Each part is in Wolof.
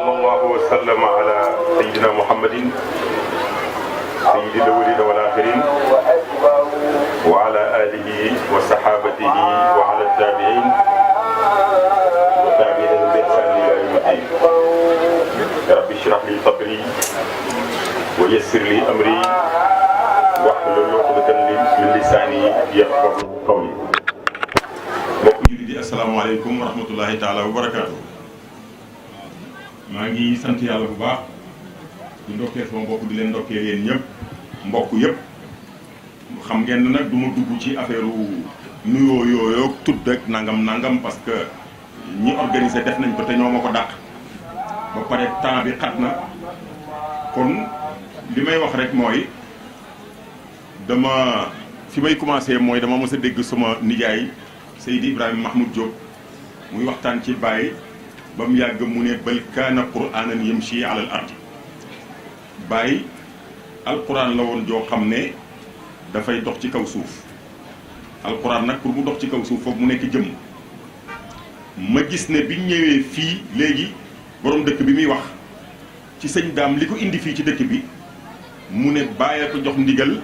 الله وسلم على سيدنا محمد سيد الأولين والآخرين وعلى آله وصحابته وعلى التابعين وتابعين بإحسان إلى يوم الدين. رب اشرح لي صدري ويسر لي أمري واحلل عقدة من لساني يفقهوا قولي. mbokk jullit yi asalaamaaleykum wa rahmatullahi taala wa barakaatu. maa ngi sant yàlla bu baax di ndokkeel sama mbokk di leen ndokkeel yéen ñëpp mbokk yëpp xam ngeen ne nag du ma dugg ci affaire nuyoo yooyu tudd ak nangam parce que ñi organiser def nañ ko te ñoo ma ko dàq ba pare temps bi xat na kon li may wax rek mooy dama fi may commencé mooy dama mës a dégg sama nijaay Seydi Ibrahima Mahmoud Diop muy waxtaan ci Baye ba mu yàgg mu ne bal kaana qur'aanan yamshi ala al ard. Baye alquran la woon joo xam ne dafay dox ci kaw suuf alquran nag pour mu dox ci kaw suuf foog mu nekk jëmm. ma gis ne biñ ñëwee fii léegi borom dëkk bi muy wax ci sëñ daam li ko indi fii ci dëkk bi mu ne Baye ko jox ndigal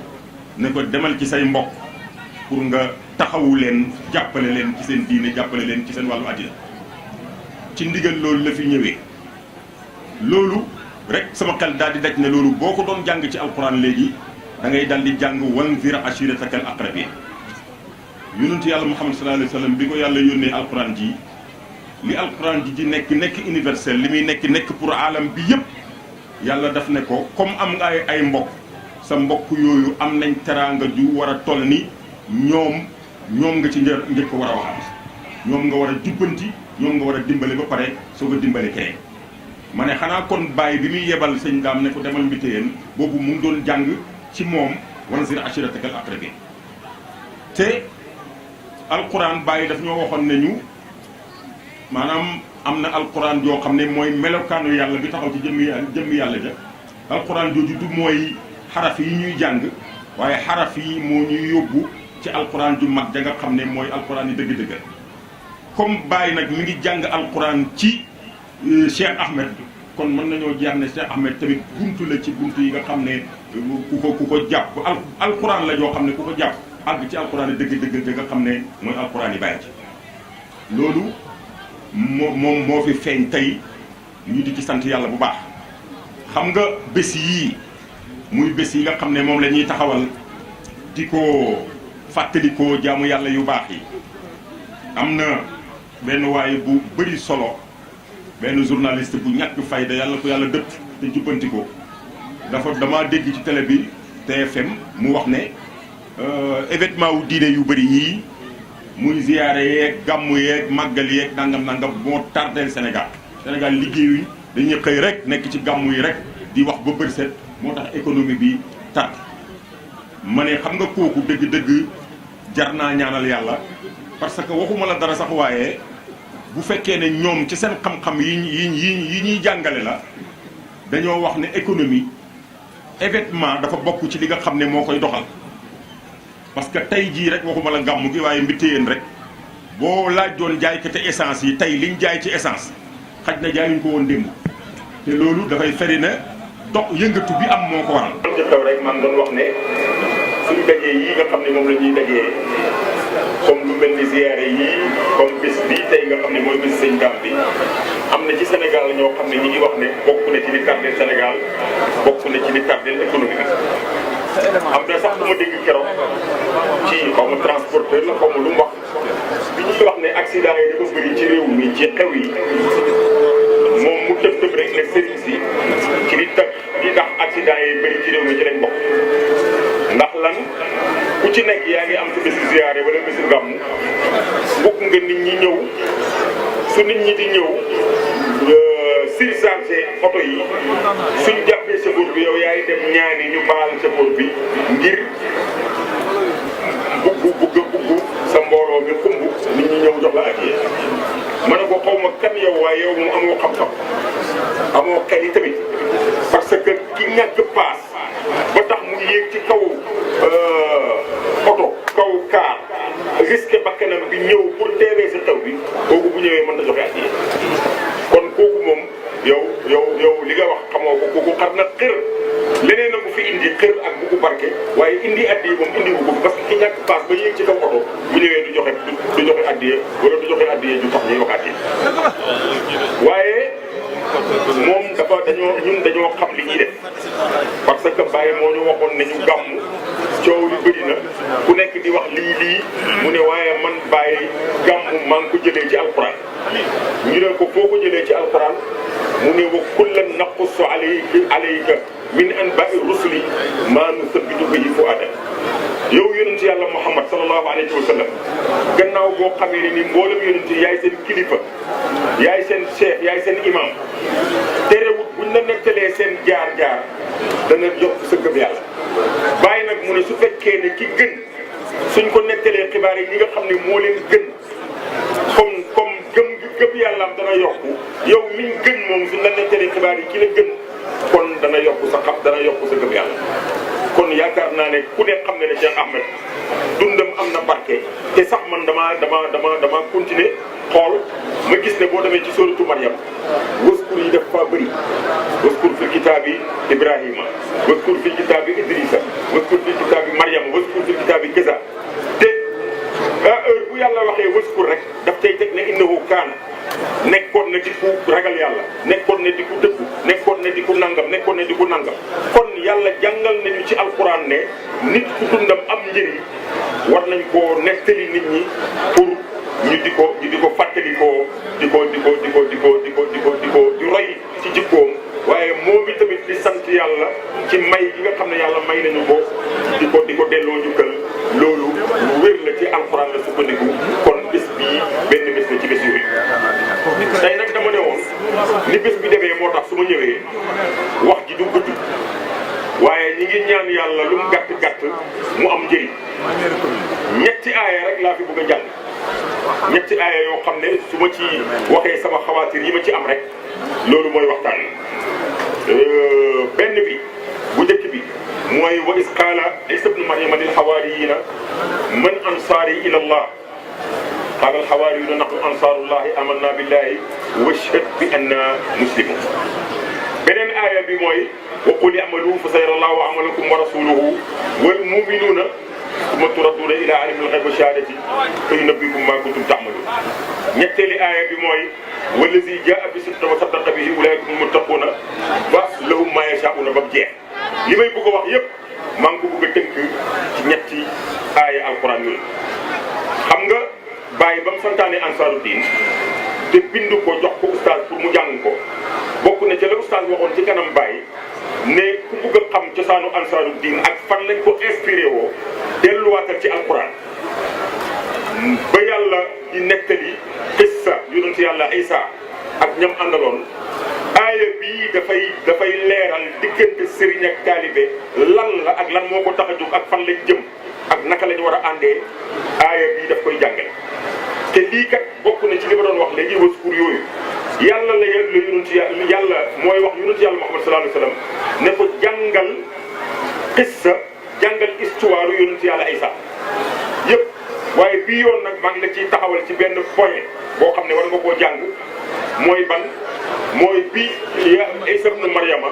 ne ko demal ci say mbokk pour nga taxawu leen jàppale leen ci seen diine jàppale leen ci seen wàllu àddina ci ndigal loolu la fi ñëwee. loolu rek sama xel daal di daj ne loolu boo ko doon jàng ci alquran léegi da ngay dal di jàng wanzir ashiratakal aqrabin. yonent yàlla Muhammad sallallahu alayhi wa sallam bi ko yàlla yónnee alquran ji li alquran ji di nekk universel li muy nekk pour alam bi yëpp yàlla daf ne ko comme am nga ay mbokk sa mbokk yooyu am nañ teraanga ju war a toll ni ñoom nga ci njëkk ko war a waxaat ñoom nga war a jubbanti ñoom nga war a dimbale ba pare soo ko dimbale keneen. ma ne xanaa kon Baye bi muy yebal sëñ daam ne ko demal mbi téyeen boobu mu ngi doon jàng ci moom wanzir ashiratakal aqrabin. te alquran Baye daf ñoo waxoon ne ñu maanaam am na alquran yoo xam ne mooy melokaanu yàlla bi taxaw ci jëmmi yàlla ja. alquran jooju du mooy xaraf yi ñuy jàng waaye xaraf yi moo ñuy yóbbu ci alquran ju mag ja nga xam ne mooy alquran yi dëgg-dëgg. comme Baye nag mi ngi jàng alquran ci Cheikh Ahmed kon mën nañoo jeex ne Cheikh Ahmed tamit buntu la ci buntu yi nga xam ne ku ko jàpp alquran la joo xam ne ku ko jàpp àgg ci alquran yi dëgg-dëgg nga xam ne mooy alquran yi Baye ci. loolu moo fi feeñ tey ñu di ci sant yàlla bu baax. xam nga bés yii muy bés yi nga xam ne moom la ñuy taxawal di ko fàttalikoo jaamu yàlla yu baax yi am na benn waay bu bëri solo benn journaliste bu ñàkk fayda yàlla ko yàlla dëpp te jubbanti ko dama dégg ci télé bi TFM mu wax ne événement wu diine yu bëri yii muy ziyaare yeeg gàmmu yeeg màggal yeeg nangam moo tardeel Sénégal liggéeyuñ dañuy xëy rek nekk ci gàmmu yi rek di wax ba bër set moo tax économie bi tard. ma ne xam nga kooku dëgg-dëgg jar naa ñaanal yàlla parce que waxuma la dara sax waaye bu fekkee ne ñoom ci seen xam-xam yi ñuy jàngale la dañoo wax ne économie événement dafa bokk ci li nga xam ne moo koy doxal. parce que tey jii rek waxuma la gàmmu gi waaye mbitéyeen rek boo laajoon jaaykate essence yi tey liñ jaay ci essence xaj na jaayuñ ko woon démb te loolu dafay feri na dox yëngatu bi am moo ko waral. ci xew rek man doon wax ne suñu dajee yi nga xam ne moom la ñuy dajee comme lu mel ni ziyaare yii comme bis bii tey nga xam ne mooy bis sëñ daam bi am na ci Sénégal ñoo xam ne ñi ngi wax ne bokk na ci li tardeel Sénégal bokk na ci li tardeel économie bi. am na sax bu ma dégg keroog ci xaw ma transporteur la xaw ma lu mu wax bi ñuy wax ne accident yi dafa bëri ci réew mi ci xew yi moom mu tëb rek ne sëriñ si ci li tax accident yi bëri ci réew mi ci lañ bokk. ndax lan ku ci nekk yaa ngi am sa bési ziyaare wala bési gàmmu bokk nga nit ñi ñëw su nit ñi di ñëw surchargé oto yi suñ jàppee chauffeur bi yow yaay dem ñaani ñu baal chauffeur bi ngir bugg sa mbooloo mi xumb nit ñi ñëw jox la ak yéen. ma ne ko xaw ma kan yow waaye yow mu amoo xam-xam amoo xel yi tamit parce que ki ñàkk paas ba tax mu yéeg ci kaw oto kaw kaar risqué bakkanam bi ñëw pour teewee sa taw bi kooku bu ñëwee mën na joxe ak yéen kon kooku moom yow li nga wax xamoo ko kooku xar na xër leneen na ko fi indi xër ak bu ko barke waaye indi addiye moom indi wu ko parce que ki ñàkk paas ba yéeg ci kaw oto bu ñëwee du joxe addiye wala du joxe addiye ju tax ñuy wax addiye waaye moom dañoo xam li ñuy def parce que Baye moo ñu waxoon ne ñu gàmm coow li bëri na ku nekk di wax lii mu ne waaye man Baye gàmm maa ngi ko jëlee ci alquran ñu ne ko foo ko jëlee ci alquran mu ne wa kullan naqussu alayka min anba'i rusuli maa nusabbitu bihi fu'aadak yow yonent yàlla Muhammad sallallahu alayhi wa sallam gannaaw boo xamee ne ni mboolem yonent yaay seen kilifa yaay seen cheikh yaay seen imam terewut buñ la nettalee seen jaar-jaar dana yokk sa gëm yàlla bàyyi nag mu ne su fekkee ne ki gën suñ ko nettalee xibaar yi ñi nga xam ne moo leen gën comme gëm yàlla am dana yokku yow miñ gën moom suñ la nettalee xibaar yi ki la gën kon dana yokku sa xam dana yokku sa gëm yàlla kon yaakaar naa ne ku ne xam ne ne Cheikh Ahmed dundam am na barke te sax man dama continuer xool ma gis ne boo demee ci sóoratu Maryam waskur yi def fa bëri waskur fil kitaabi Ibrahima waskur fil kitaabi Idrissa waskur fil kitaabi Maryam waskur fil kitaabi Gaza te heure bu yàlla waxee waskur rek daf tey teg ne innahu kaana nekkoon na di ku ragal yàlla nekkoon na di ku dëggu nekkoon na di ku nangam nekkoon na di ku nangam kon yàlla jàngal nañu ci alquran ne nit ku dundam am njëriñ war nañ koo nettali nit ñi pour ñu di ko fàttali di roy ci jikkoom waaye moom i tamit di sant yàlla ci may gi nga xam ne yàlla may nañu ko di ko delloo njukkal loolu lu wér la ci alquran la sukkandiku kon bés bii benn bés la ci bés yooyu tey nag dama ne woon ni bés bi demee moo tax su ma ñëwee wax ji du gudd waaye ñi ngi ñaan yàlla lu mu gàtt mu am njëriñ ñetti aaya rek laa fi bëgg a jàng ñetti aaya yoo xam ne su ma ci waxee sama xawaatir yi ma ci am rek loolu mooy waxtaan benn bi bu njëkk bi mooy wa is qaala Iisaa ibnu Maryama lil hawaariyyiina man ansaari ila Allah qaala al hawaariyuuna nahnu ansaarullahi amanna billahi washhad bi anna muslimun beneen aaya bi mooy wa qul i'malu fa sayara Allahu amalakum wa rasuluhu wal mu'minuuna summa turadduuna ila aalimil ghaybi wa shahaadati fa yunabbi'ukum bimaa kuntum ta'maluun ñetteeli aaya bi mooy wallazi jaa'a bis-sidqi wa saddaqa bihi ulaa'ika humul muttaquuna wa lahum maa yashaa'uuna ba mu jeex li may bëgg a wax yëpp maa ngi ko bëgg a tënk ci ñetti aaya alquran yooyu xam nga Baye ba mu santaane ansaaru diin te bindu ko jox ko oustaz pour mu jàng ko bokk na ca la oustaz waxoon ci kanam Baye ne ku bëgg a xam cosaanu ansaaru diin ak fan lañ ko inspiré woo delluwaatal ci alquran ba yàlla di nettali qissa yonent yàlla Isa ak ñam àndaloon aaya bii dafay leeral diggante sëriñ ak taalibe lan la ak lan moo ko tax a jóg ak fan lañ jëm ak naka lañ war a àndee aaya bii daf koy jàngale te lii kat bokk na ci li ma doon wax léegi waskur yooyu yàlla la yàlla mooy wax yonent yàlla Muhammad sallallahu alayhi wa sallam ne ko jàngal qissa jàngal histoire yonent yàlla Isa yëpp waaye bii yoon nag maa ngi la ciy taxawal ci benn point boo xam ne war nga koo jàng mooy ban mooy bi Iisaa ibnu Maryama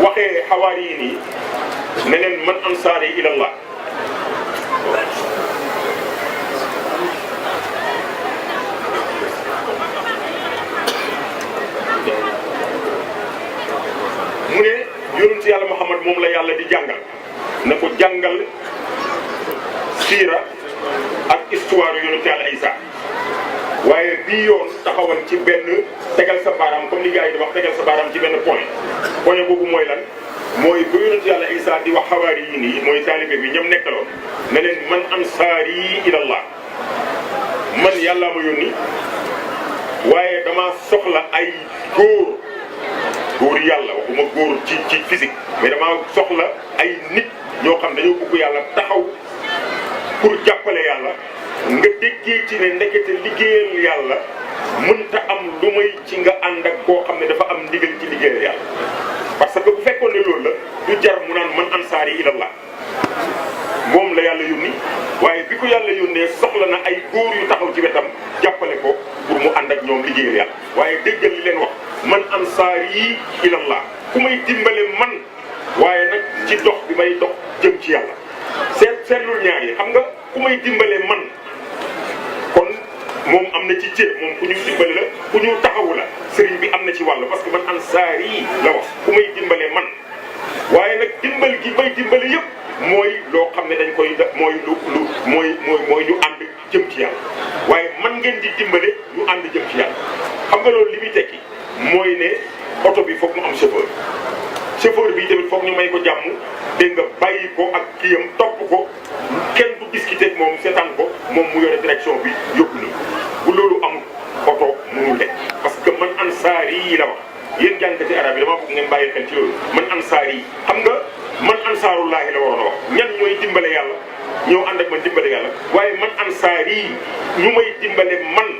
waxee xawaariyiin yi ne leen man ansaari ilallah mu ne yonent yàlla Muhammad moom la yàlla di jàngal na ko jàngal siira ak histoire yonent yàlla Isa waaye bii yoon taxawal ci benn tegal sa baaraam comme li gars yi di wax tegal sa baaraam ci benn point boobu mooy lan mooy bu yonent yàlla Isa di wax xawaari yi nii mooy taalibe bi ñoom nekkaloon ne leen man ansaari ilallah man yàllaa ma yónni waaye dama soxla ay góor yàlla waxuma góor ci physique mais dama soxla ay nit ñoo xam dañoo bëgg yàlla taxaw pour jàppale yàlla nga déggee ci ne ndekete liggéeyal yàlla mënta am lu may ci nga ànd ak koo xam ne dafa am ndigal ci liggéeyal yàlla parce que bu fekkoon ne loolu la du jar mu naan man ansaari ilallah moom la yàlla yónni waaye bi ko yàlla yónnee soxla na ay góor yu taxaw ci wetam jàppale ko pour mu ànd ak ñoom liggéeyal yàlla waaye déggal li leen wax man ansaari ilallah ku may dimbale man waaye nag ci dox bi may dox jëm ci yàlla seetlul ñaar yi xam nga ku may dimbale man kon moom am na ci cër moom ku ñu dimbale la ku ñu taxawu la sëriñ bi am na ci wàll parce que man ansaari la wax ku may dimbale man waaye nag dimbal gi may dimbale yëpp mooy loo xam ne dañ koy mooy mooy ñu ànd jëm ci yàlla waaye man ngeen di dimbale ñu ànd jëm ci yàlla xam nga loolu li muy tekki mooy ne oto bi foog mu am chauffeur bi tamit foog ñu may ko jàmm dégg nga bàyyi ko ak kiyam topp ko kenn du discuter ak moom seetaan ko moom mu yore direction bi yóbbu na bu loolu amul oto mënul de parce que man ansaari yi la wax yéen jànkati arab yi dama bëgg ngeen bàyyi xel ci loolu man ansaari yi xam nga man ansaarullaahi la waroon a wax ñan ñooy dimbale yàlla ñëw ànd ak man dimbale yàlla waaye man ansaari yi ñu may dimbale man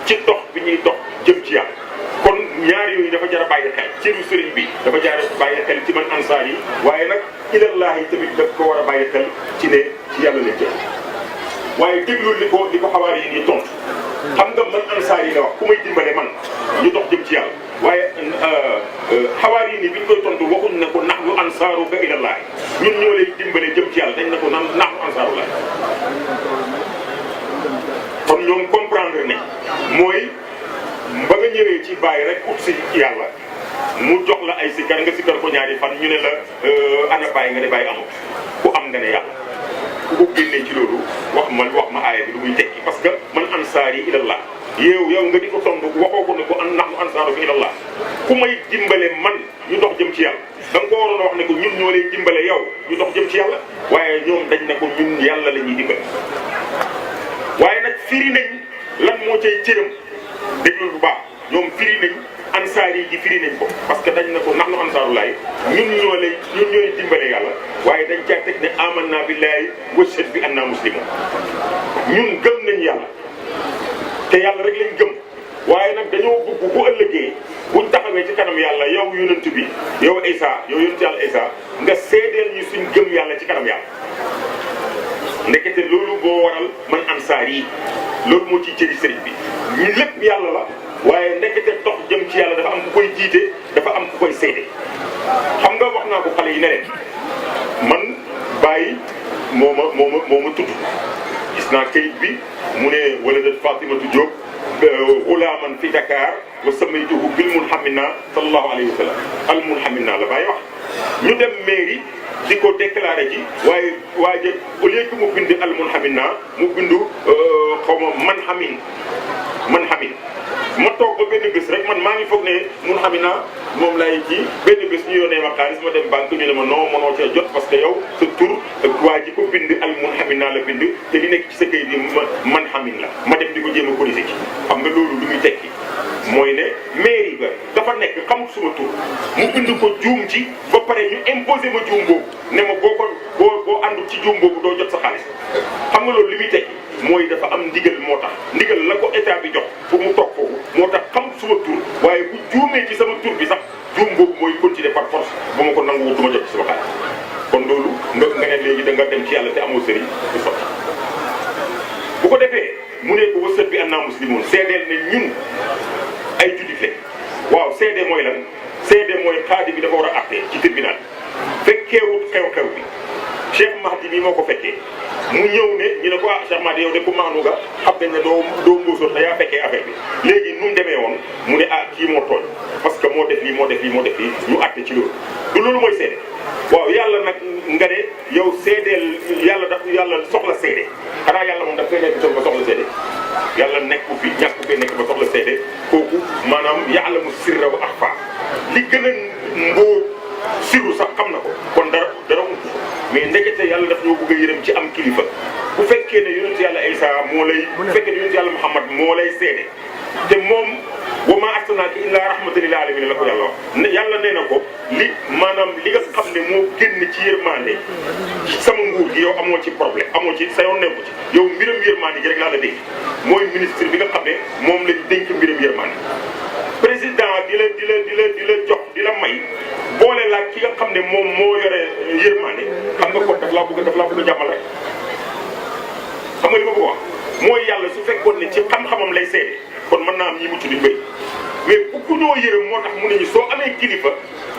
ci dox bi ñuy dox jëm ci yàlla kon ñaar yooyu dafa jar a bàyyi xel cëru sëriñ bi dafa jar a bàyyi xel ci man ansaar yi waaye nag ilallaahi tamit daf ko war a bàyyi xel ci ne ci yàlla lañ jëm waaye déglul li ko xawaar yi nii tontu xam nga man ansaar yi la wax ku may dimbale man ñu dox jëm ci yàlla waaye xawaar yi nii bi ñu koy tontu waxuñ ne ko nahnu ansaaruka ilallaahi ñun ñoo lay dimbale jëm ci yàlla dañ ne ko nahnu ansaarullaah kon ñoom comprendre ne mooy ba nga ñëwee ci bàyyi rek ut si yàlla mu jox la ay sikkar nga sikkar ko ñaari fan ñu ne la ana bàyyi nga ne bàyyi amul ku am nga ne yàlla ku ko génnee ci loolu wax ma aaya bi lu muy tekki parce que man ansaari ilallah yow nga di ko tontu waxoo ko ne ko nahnu ansaaruka ilallah ku may dimbale man ñu dox jëm ci yàlla da nga ko waroon a wax ne ko ñun ñoo lay dimbale yow ñu dox jëm ci yàlla waaye ñoom dañ ne ko ñun yàlla la ñuy dimbale waaye nag firi nañ lan moo cay cëram déglul bu baax ñoom firi nañ ansaar yi firi nañ ko parce que dañ ne ko nahnu ansaarullaahi ñun ñooy dimbale yàlla waaye dañ caa teg ne amanna billaahi washhad bi anna muslimun ñun gëm nañ yàlla te yàlla rek lañ gëm waaye nag dañoo bëgg bu ëllëgee buñ taxawee ci kanam yàlla yow yonent bi yow Isa yow yonent yàlla Isa nga seedeel ñu suñ gëm yàlla ci kanam yàlla ndekete loolu boo waral man ansaar yi loolu moo ciy cëri sëriñ bi ñu lépp yàlla la waaye ndekete dox jëm ci yàlla dafa am ku koy jiite dafa am ku koy seede xam nga wax naa ko xale yi ne leen man bàyyi moo ma tudd gis naa kayit bi mu ne waladat Fatimatu Diop xulaaman fi Dakar wa samaytuhu bil munhamina sallallahu alayhi wa sallam al munhamina la bàyyi wax ñu dem mairie di ko déclaré ji waaye waaye au lieu que mu bind al munhamina mu bindu xaw ma man xamin ma toog ba benn bés rek man maa ngi foog ne mun xam naa moom lay ji benn bés ñu yónnee ma xaalis ma dem banque ñu ne ma non mënoo cee jot parce que yow sa tur waa ji ko bind al mun xamin naa la bind te li nekk ci sa kayit bi man xamin la ma dem di ko jéem a corriger ci xam nga loolu lu muy tekki mooy ne mairie ba dafa nekk xamul suma tur mu bind ko juum ci ba pare ñu imposé ma juum boobu ne ma boo àndul ci juum boobu doo jot sa xaalis xam nga loolu li muy tekki mooy dafa am ndigal moo tax ndigal la ko état bi jox pour mu toog foofu moo tax xam suma tur waaye bu juumee ci sama tur bi sax juum boobu mooy continuer par force ba ma ko nanguwul du ma jot ci sama xaalis kon loolu nga ne léegi da nga dem ci yàlla te amoo sëriñ du sotti bu ko defee mu ne ko wasat bi annaa muslimun seedeel ne ñun ay jullit lañ waaw seede mooy lan seede mooy xaadi bi dafa war a àtte ci tribunal fekkeewut xew-xew bi Cheikh Mahdi bi moo ko fekkee mu ñëw ne ñu ne ko Cheikh Mahdi yow de ku maanu nga xam nañ ne doo mbóosóor te yaa fekkee affaire bi léegi nu mu demee woon mu ne kii moo tooñ parce que moo def lii ñu àtte ci loolu du loolu mooy seede waaw yàlla nag nga ne yow seedeel yàlla soxla seede xanaa yàlla moom daf koy nekk ba soxla seede yàlla nekk fi ñàkk fee nekk ba soxla seede kooku maanaam ya'lamu sirra wa axfa li gën a mbóot sirru sax xam na ko kon dara ump mais ndekete yàlla daf ñoo bëgg a yërëm ci am kilifa bu fekkee ne yonent yàlla Isa moo lay bu fekkee ne yonent yàlla Muhammad moo lay seede te moom wa maa arsalnaaka illaa rahmatan lil aalamiin la ko yàlla wax yàlla nee na ko maanaam li nga xam ne moo génn ci yërmande sama nguur gi yow amoo ci problème amoo ci sa yoon nekku ci yow mbiram yërmande gi rek laa la dénk mooy ministre bi nga xam ne moom lañ dénk mbiram yërmande président di la jox di la may boole laaj ki nga xam ne moom moo yore yërmande xam nga kon daf laa bëgg a jàmmal rek xam nga li ma bëgg wax mooy yàlla su fekkoon ne ci xam-xamam lay seede kon mën naa am ñi mucc di bëri mais bu ku ñoo yërëm moo tax mu ne ñu soo amee kilifa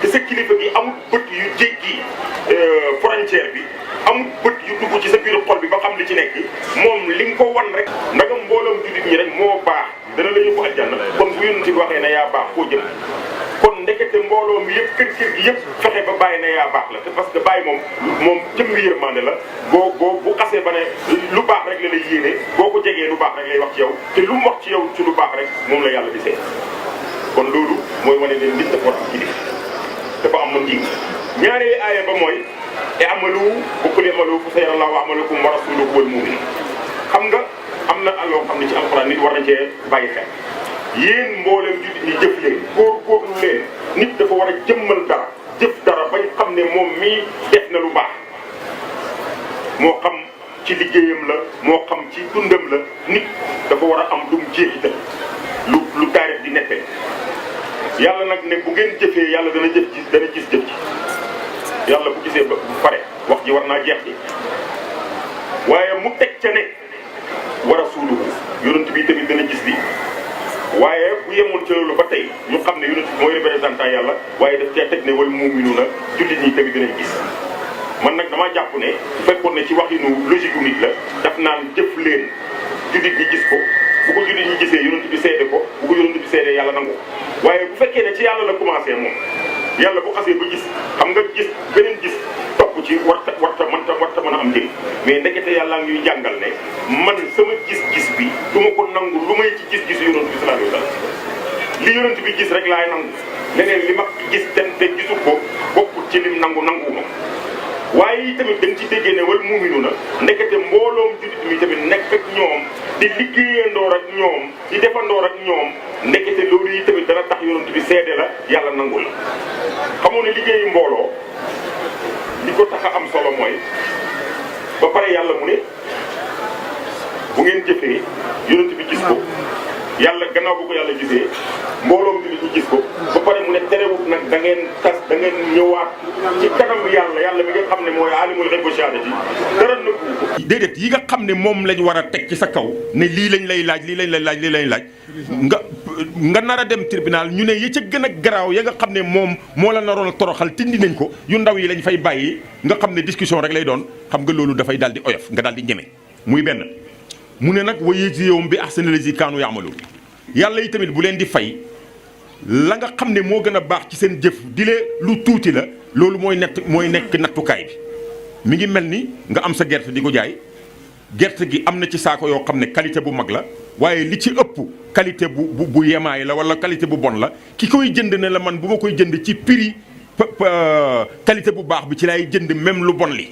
te sa kilifa gi amul bët yu jéggi frontière bi amul bët yu dugg ci sa biir xol bi ba xam li ci nekk moom li nga ko wan rek ndagam mbooloom jullit ñi rek moo baax dana la yóbbu aljanna kon bu yonent bi waxee ne yaa baax koo jëm kon ndekete mbooloo mi yëpp kër gi yëpp fexe ba bàyyi ne yaa baax la te parce que bàyyi moom jëmmi yërmande la bu xasee ba ne lu baax rek la lay yéene boo ko jegee lu baax rek lay wax ci yow te lu mu wax ci yow ci lu baax rek moom la yàlla di seet kon loolu mooy wane ne nit dafa war am kilifa dafa am njiit ñaareelu aaya ba mooy e amalu bu qul i'malu fa sayarallahu amalakum wa rasuluhu wal mu'minun xam nga am na loo xam ne ci alxuraan nit war na cee bàyyi xel yéen mboolem jullit ñi jëf leen góorgóorlu leen nit dafa war a jëmmal dara jëf dara bañ xam ne moom mii def na lu baax moo xam ci liggéeyam la moo xam ci dundam la nit dafa war a am lu mu jeexital lu taarix di neppe yàlla nag ne bu ngeen jëfee yàlla dana gis jëf ji yàlla bu gisee ba pare wax ji war naa jeex ji waaye mu teg ca ne wa rasuluhu yonent bi tamit dana gis li waaye bu yemoon ci loolu ba tey ñu xam ne yonent bi mooy représentant yàlla waaye daf cee teg ne wal mu'minuuna jullit ñi tamit danañ gis man nag damaa jàpp ne bu fekkoon ne ci waxinu logique nit la daf naan jëf leen jullit ñi gis ko bu ko jullit ñi gisee yonent bi seede ko bu ko yonent bi seedee yàlla nangu waaye bu fekkee ne ci yàlla la commencé moom yàlla bu xasee ba gis xam nga gis beneen gis topp ci warta mën a am njëriñ mais ndekete yàlla ñuy jàngal ne man sama gis-gis bi du ma ko nangu lu may ci gis-gisu yonent bi sallallahu alayhi wa sallam li yonent bi gis rek laay nangu leneen li ma gis te gisul ko bokkul ci lim nanguwuma waaye tamit dañ ci déggee ne wal mu'minuuna ndekete mbooloom jullit mi tamit nekk ak ñoom di liggéeyandoor ak ñoom di defandoor ak ñoom ndekete loolu yi tamit dana tax yonent bi seede la yàlla nangu la xamoo ne liggéeyu mbooloo li ko tax a am solo mooy ba pare yàlla mu ne bu ngeen jëfee yonent bi gis ko yàlla gannaaw bu ko yàlla gisee mbooloom bi ñu gis ko ba pare mu ne terewut nag da ngeen ñëwaat ci kanam yàlla mi nga xam ne mooy alimul ghaybi wa shahadati dara nëbbu ko. déedéet yi nga xam ne moom lañ war a teg ci sa kaw ne lii lañ lay laaj lii lañ laaj nga nar a dem tribunal ñu ne ya ca gën a garaaw ya nga xam ne moom moo la naroon a toroxal tindi nañ ko yu ndaw yi lañ fay bàyyi nga xam ne discussion rek lay doon xam nga loolu dafay daal di oyof nga daal di ñeme muy benn. mu ne nag wa yajzihum bi ahsani llazi kaanu ya'maluun yàlla yi tamit bu leen di fay la nga xam ne moo gën a baax ci seen jëf di lee lu tuuti la loolu mooy nekk nattukaay bi mi ngi mel ni nga am sa gerte di ko jaay gerte gi am na ci saako yoo xam ne qualité bu mag la waaye li ci ëpp qualité bu yemaay la wala qualité bu bon la ki koy jënd ne la man bu ma koy jënd ci prix qualité bu baax bi ci lay jënd même lu bon li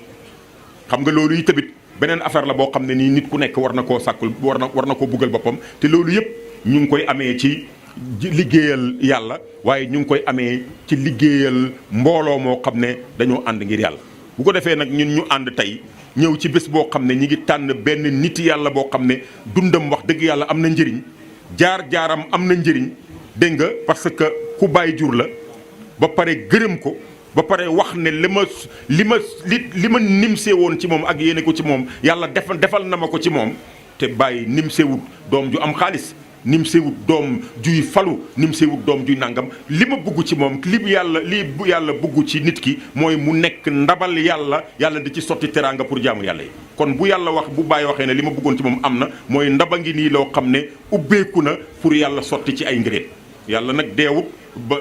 xam nga loolu yi tamit beneen affaire la boo xam ne nii nit ku nekk war na koo sàkkul war na koo buggal boppam te loolu yëpp ñu ngi koy amee ci liggéeyal yàlla waaye ñu ngi koy amee ci liggéeyal mbooloo moo xam ne dañoo ànd ngir yàlla bu ko defee nag ñun ñu ànd tey ñëw ci bés boo xam ne ñi ngi tànn benn nit yàlla boo xam ne dundam wax dëgg yàlla am na njëriñ jaar-jaaram am na njëriñ dégg nga parce que ku bàyyi jur la ba pare gërëm ko ba pare wax ne li ma nimsee woon ci moom ak yéene ko ci moom yàlla defal na ma ko ci moom te bàyyi nimsewut doom ju am xaalis nimsewut doom juy falu nimsewut doom juy nangam li ma bugg ci moom li bu yàlla bugg ci nit ki mooy mu nekk ndabal yàlla di ci sotti teraanga pour jaamu yàlla yi kon bu yàlla wax bu bàyyi waxee ne li ma bëggoon ci moom am na mooy ndaba ngi nii loo xam ne ubbeeku na pour yàlla sotti ci ay ngëneel yàlla nag deewut ba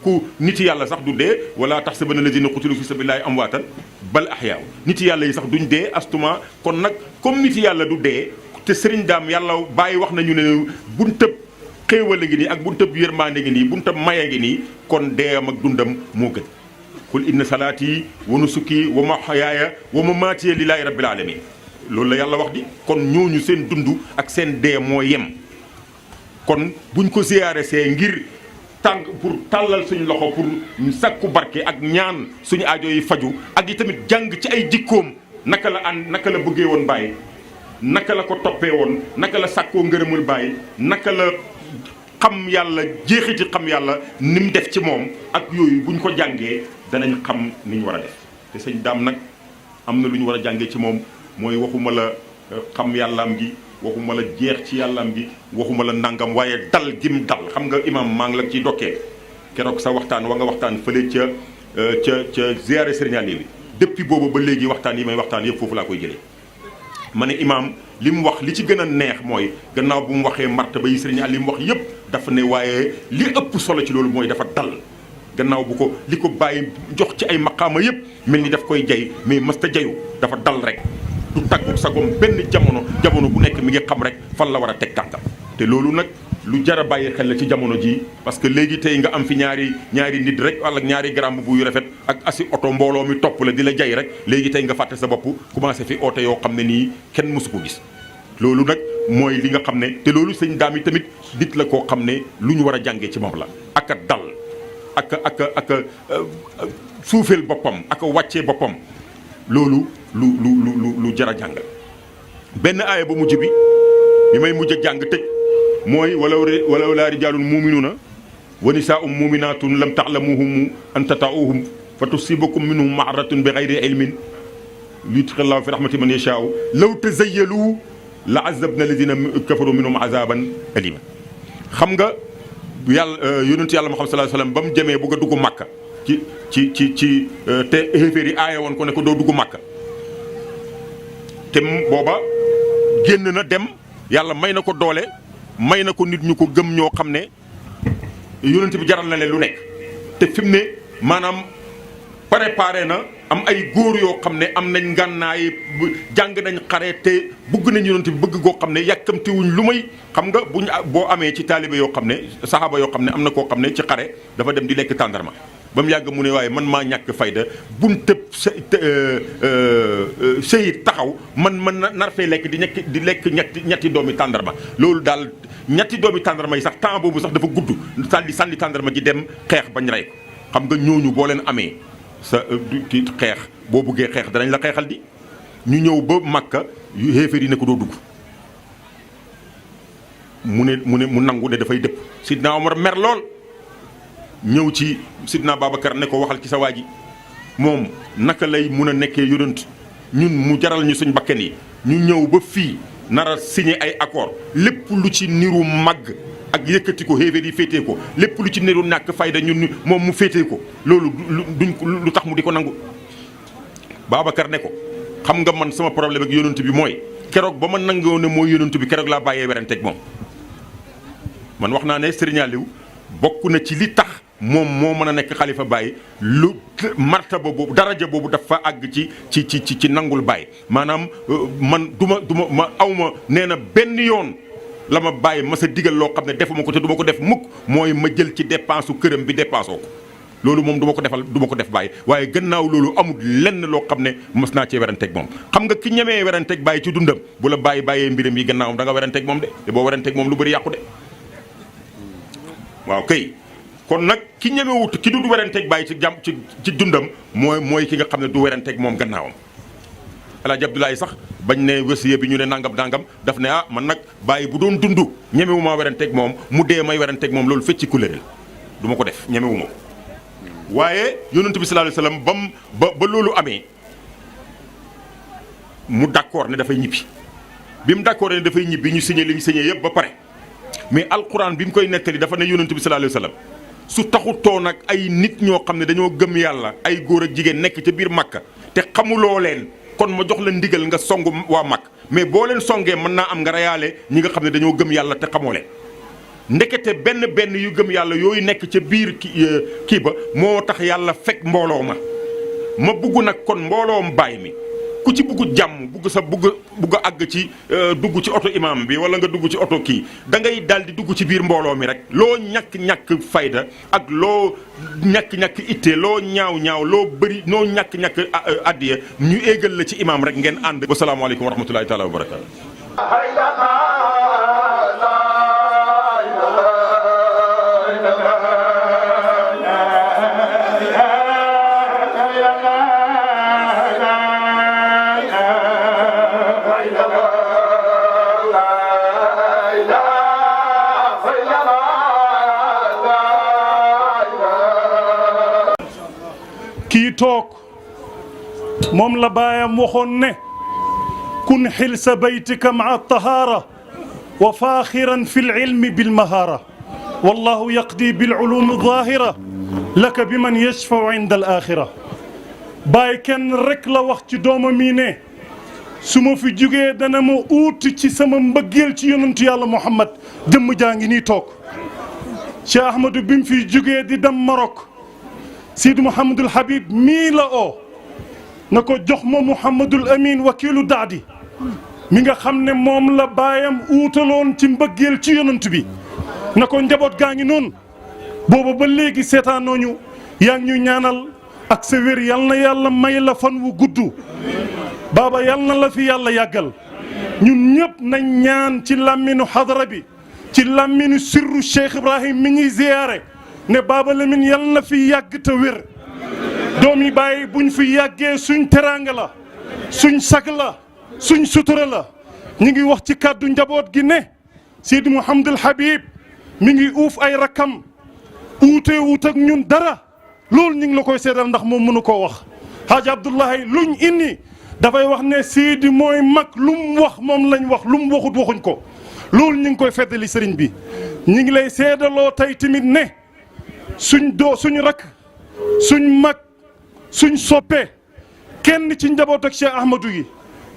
ku nit yàlla sax du dee wala tahsabanna lazina qutilu fi sabilillahi amwaatan bal ahyaaw nit yàlla yi sax duñ dee astuma kon nag comme nit yàlla du dee te sëriñ daam yàlla bàyyi wax nañu ne buntab xéewal a ngi nii ak buntab yërmaande ngi nii buntab maya ngi nii kon deeyam ak dundam moo gën qul inna salaati wa nusuki wa mahyaaya wa mamaati lillahi rabbil alamin loolu la yàlla wax di kon ñooñu seen dund ak seen dee moo yem kon buñ ko ziyaare see ngir pour tàllal suñu loxo pour sakku barke ak ñaan suñu aajo yi faju ak yi tamit jàng ci ay jikkoom naka la bëggee woon bàyyi naka la ko toppee woon naka la sàkkoo ngërëmul bàyyi naka la xam yàlla jeexiti xam yàlla ni mu def ci moom ak yooyu buñ ko jàngee danañ xam ni ñu war a def te sëñ daam nag am na lu ñu war a jàngee ci moom mooy waxuma la xam yàllaam gi waxuma la jeex ci yàllaam gi waxuma la nangam waaye dal gim dal xam nga imam maa ngi la ciy dokkee keroog sa waxtaan wa nga waxtaan fële ca ziyaare Serigne Aliou bi depuis boobu ba léegi waxtaan yi may waxtaan yëpp foofu laa koy jëlee ma ne imam li mu wax li ci gën a neex mooy gannaaw bu mu waxee martaba yi Serigne Aliou mu wax yëpp dafa ne waaye li ëpp solo ci loolu mooy dafa dal gannaaw bu ko li ko bàyyi jox ci ay maqaama yëpp mel ni daf koy jay mais mësta jayu dafa dal rek du tàggu sagom benn jamono bu nekk mi ngi xam rek fan la war a teg tànkam te loolu nag lu jar a bàyyi xel la ci jamono ji parce que léegi tey nga am fi ñaari nit rek wala ñaari garam bu yu rafet ak asi oto mbooloo mi topp la di la jay rek léegi tey nga fàtte sa bopp commencé fi oote yoo xam ne nii kenn mësu ko gis loolu nag mooy li nga xam ne te loolu sëñ daam yi tamit nit la koo xam ne lu ñu war a jàngee ci moom la ak a dal ak suufeel boppam ak a wàccee boppam loolu lu jar a jàngal benn aaya ba mujj bi may mujj a jàng tëj mooy walaw laa rijaalun muminuuna wa nisaa'un muminaatun lam ta'lamuhum an tata'uuhum fa tusibakum minhum ma'aratun bi ghayri ilmin liyudkhilallaahu fi rahmatihi man yashaa'u law tazayyalu la azabna alladhina kafaru minhum azaban alima xam nga yàlla yonent yàlla Muhammad sallallahu alayhi wasallam ba mu demee bëgg a dugg Makka ci te xéeféer yi aaye woon ko ne ko doo dugg Makka te booba génn na dem yàlla may na ko doole may na ko nit ñu ko gëm ñoo xam ne yonent bi jaral na leen lu nekk te fi mu ne maanaam préparé na am ay góor yoo xam ne am nañ ngànnaay jàng nañ xare te bëgg nañ yonent bi bëgg goo xam ne yàkkamtiwuñ lu may xam nga boo amee ci taalibe yoo xam ne saxaaba yoo xam ne am na koo xam ne ci xare dafa dem di lekk tàndarma ba mu yàgg mu ne waaye man maa ñàkk fayda buñ tëb sëyit taxaw man nar fay lekk di lekk ñetti doomi tàndarma loolu daal ñetti doomi tàndarma yi sax temps boobu sax dafa gudd sànni tàndarma ji dem xeex bañ rey ko xam nga ñooñu boo leen amee sa ki xeex boo buggee xeex danañ la xeexal di ñu ñëw ba Makka yu xéeféer yi ne ko doo dugg mu nangu ne dafay dëpp Sidna Omar mer lool ñëw ci Sidna Babacar ne ko waxal ci sa waa ji moom naka lay mun a nekkee yonent ñun mu jaral ñu suñ bakken yi ñu ñëw ba fii nar a signé ay accord lépp lu ci niru màgg ak yëkkati ko xéeféer yi féetee ko lépp lu ci niru ñàkk fayda ñun moom mu féetee ko loolu duñ lu tax mu di ko nangu Babacar ne ko xam nga man sama problème ak yonent bi mooy keroog ba ma nangoo ne mooy yonent bi keroog laa bàyyee weranteeg moom man wax naa ne Serigne Aliou bokk na ci li tax moom moo mën a nekk xalifa Baye lu martaba boobu daraja boobu dafa àgg ci nangul Baye maanaam man du ma awma nee na benn yoon la ma bàyyi ma sa digal loo xam ne defuma ko te du ma ko def mukk mooy ma jël ci dépense su këram bi dépensoo ko loolu moom du ma ko def Baye waaye gannaaw loolu amul lenn loo xam ne mës naa cee weranteeg moom xam nga ki ñemee weranteeg Baye ci dundam bu la bàyyee mbiram yi gannaawam da nga weranteeg moom de te boo weranteeg moom lu bëri yàqu de waaw kay kon nag ki ñemewut ki du weranteeg Baye ci dundam mooy ki nga xam ne du weranteeg moom gannaawam Alaaji Abdoulaye sax bañ ne wasiya bi ñu ne nangam daf ne man nag Baye bu doon dund ñemewu maa weranteeg moom mu dee may weranteeg moom loolu fecci kuléel du ma ko def ñemewu ma ko waaye yonent bi sallallahu alayhi wasallam ba loolu amee mu d'accord ne dafay ñibbi bi mu d'accord ne dafay ñibbi ñu signé li ñu signé yëpp ba pare mais alquran bi mu koy nettali dafa ne yonent bi sallallahu alayhi wasallam su taxutoo nag ay nit ñoo xam ne dañoo gëm yàlla ay góor ak jigéen nekk ca biir Makka te xamuloo leen kon ma jox la ndigal nga songu waa Makka mais boo leen songee mën naa am nga reyaale ñi nga xam ne dañoo gëm yàlla te xamoo leen ndekete benn yu gëm yàlla yooyu nekk ca biir kii ba moo tax yàlla fekk mbooloo ma bugg nag kon mbooloom Baay mi ku ci bugg jàmm bugg a àgg ci dugg ci oto imam bi wala nga dugg ci oto kii da ngay daal di dugg ci biir mbooloo mi rek loo ñàkk fayda ak loo ñàkk itte loo ñaaw loo bëri noo ñàkk addiya ñu éegal la ci imam rek ngeen ànd. wasalaamaaleykum wa rahmatulahi taala wa barakaatu. kii toog moom la baayam waxoon ne kun xilsa baytika maa tahaara wa faaxiran fi lilmi bilmahaara wallahu yaqdi bilulumi zaahira laka bi man yashfau inda al axira Baay kenn rek la wax ci doomam yi ne su ma fi jugee dana ma uuti ci sama mbëggeel ci yonentu yàlla Muhammad jëmm jaa ngi nii toog Cheikh Ahmadou bi mu fi jugee di dem Maroc Sidi Mouhamadul Habib mii la oo na ko jox ma Mouhamadul Amin wakiilu daadi mi nga xam ne moom la baayam uutaloon ci mbëggeel ci yonent bi na ko njaboot gaa ngi noonu booba ba léegi seetaanooñu yaa ngi ñu ñaanal ak sa wér yal na yàlla may la fan wu gudd baaba yal na la fi yàlla yàggal ñun ñëpp nañ ñaan ci làmminu xadara bi ci làmminu sirru Cheikh Ibrahim mi ñuy ziyaare ne Baaba Lamine yal na fi yàgg te wér doom yi bàyyi buñ fi yàggee suñ teraanga la suñ sag la suñ sutura la ñu ngi wax ci kàddu njaboot gi ne Sidi Mouhamadul Habib mi ngi uuf ay rakkam uutee uut ak ñun dara loolu ñu ngi la koy seedal ndax moom mënu koo wax Haaji Abdullahi luñ indi dafay wax ne Sidi mooy mag lu mu wax moom lañ wax lu mu waxut waxuñ ko loolu ñu ngi koy feddali sëriñ bi ñu ngi lay seedaloo tey tamit ne suñu rakk suñ mag suñ soppe kenn ci njaboot ak Cheikh Ahmadou yi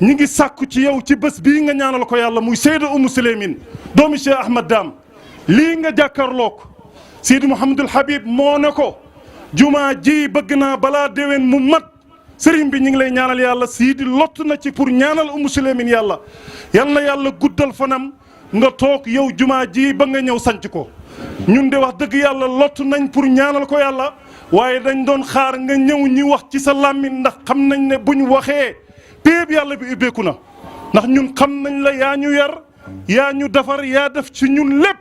ñu ngi sàkku ci yow ci bés bii nga ñaanal ko yàlla muy Seyda Umu Suleymin doomi Cheikh Ahmad Dam lii nga jàkkaarloo ko Sidi Mouhamadul Habib moo ne ko jumaa ji bëgg naa balaa déwén mu mat sëriñ bi ñu ngi lay ñaanal yàlla Sidi lott na ci pour ñaanal Umu Suleymin yàlla yal na yàlla guddal fanam nga toog yow jumaa ji ba nga ñëw sanc ko ñun de wax dëgg yàlla lott nañ pour ñaanal ko yàlla waaye dañ doon xaar nga ñëw ñi wax ci sa làmmiñ ndax xam nañ ne buñ waxee péeb yàlla bi ubbeeku na ndax ñun xam nañ la yaa ñu yar yaa ñu defar yaa def ci ñun lépp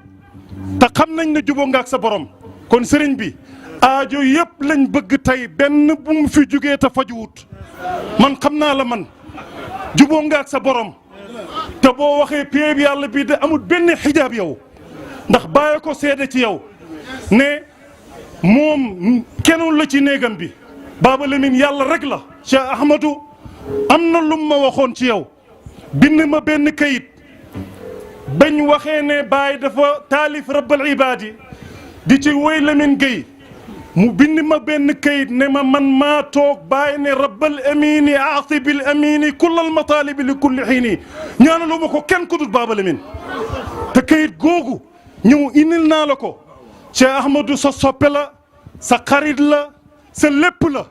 te xam nañ ne juboo nga ak sa borom kon sëriñ bi aajo yëpp lañ bëgg tey benn bu mu fi jugee te fajuwut man xam naa la man juboo nga ak sa borom te boo waxee péeb yàlla bi de amul benn xijaab yow ndax bàyyi ko seede ci yow ne moom kenul la ci néegam bi Baaba Lamine yàlla rek la Cheikh Ahmadou am na lum ma waxoon ci yow bind ma benn kayit bañ waxee ne Baay dafa taalif rabbal ibaadi di ci woy Lamine Gueye mu bind ma benn kayit ne ma man maa toog Baay ne rabbal amini aati bil amini kullal mataalibi li kulli xiini ñaanalu ma ko kenn ku dul Baaba Lamine te kayit googu ñëw indil naa la ko Cheikh Ahmadou sa soppe la sa xarit la sa lépp la